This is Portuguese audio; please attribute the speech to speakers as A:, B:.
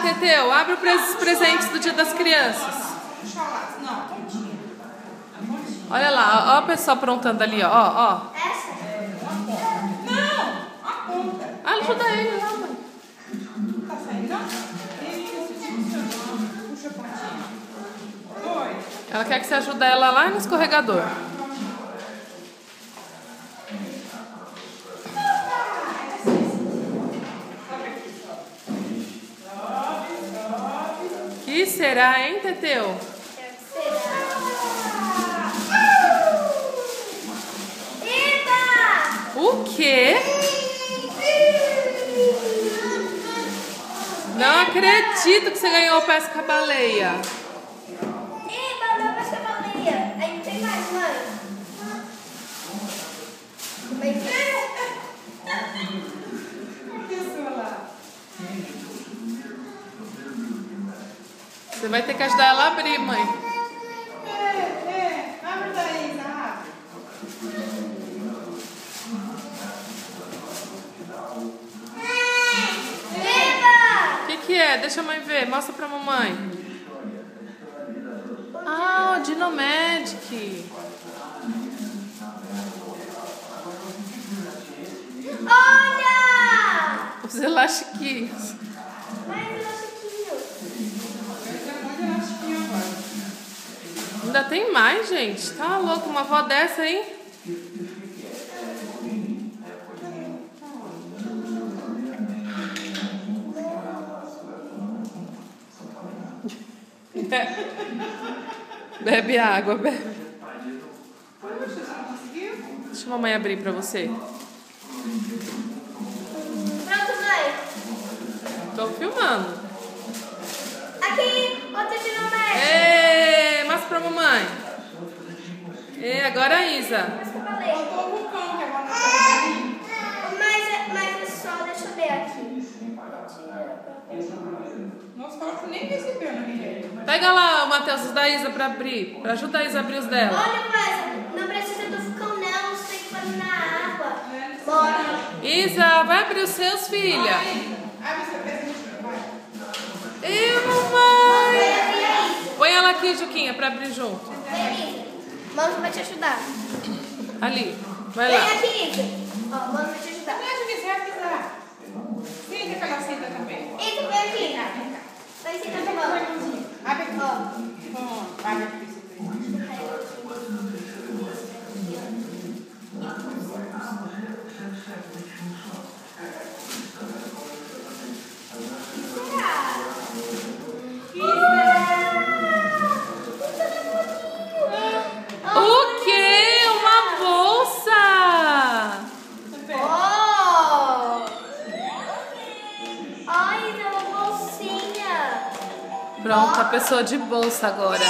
A: Teteu, abre os presentes do Dia das Crianças. Olha lá, ó o pessoal aprontando ali, ó, ó.
B: Não, a ponta.
A: Ajuda ele lá, mãe.
B: Tá saindo, não? Isso, puxa a pontinha. Oi.
A: Ela quer que você ajude ela lá no escorregador. Que será, hein, Teteu? O quê? Não acredito que você ganhou o pesca-baleia.
C: Eba, meu pesca-baleia. Aí não tem mais, mãe.
A: Você vai ter que ajudar ela a abrir, mãe.
B: Abre daí, tá?
A: O que é? Deixa a mãe ver. Mostra pra mamãe. Ah, o Dinomagic.
C: Olha!
A: Os elastiquinhos.
C: Mais elastiquinhos.
A: Ainda tem mais, gente. Tá louco, uma avó dessa, hein? Bebe água, bebe. Deixa a mamãe abrir pra você.
C: Pronto, mãe.
A: Tô filmando.
C: Aqui, outro Dinomagic.
A: Ê, mostra pra mamãe. Agora a Isa.
C: Pesca-baleia.
B: Faltou o vulcão que agora não
C: Mas é só, deixa eu ver aqui.
B: Nossa, falta nem recebeu na minha.
A: Pega lá, Matheus, os da Isa pra abrir. Pra ajudar a Isa a abrir os dela.
C: Olha, mas não precisa do vulcão, não. Você tem que fazer na água. Bora.
A: Isa, vai abrir os seus, filha.
B: Abre seu presente, vai.
A: Ih, mamãe. Põe ela aqui, Juquinha, pra abrir junto.
C: Vem, Mano vai te ajudar.
A: Ali, vai lá.
C: Vem aqui, Isa. Ó, Mano vai te ajudar.
B: Não, Juquinha, você vai pisar. Senta que ela senta também.
C: Isa, vem aqui. Vai sentar com a mão.
B: Abre aqui.
C: Ó.
B: Bom, abre aqui seu presente.
A: O quê? Uma bolsa!
C: Oh! Ai, Isa, uma bolsinha.
A: Pronto, a pessoa de bolsa agora.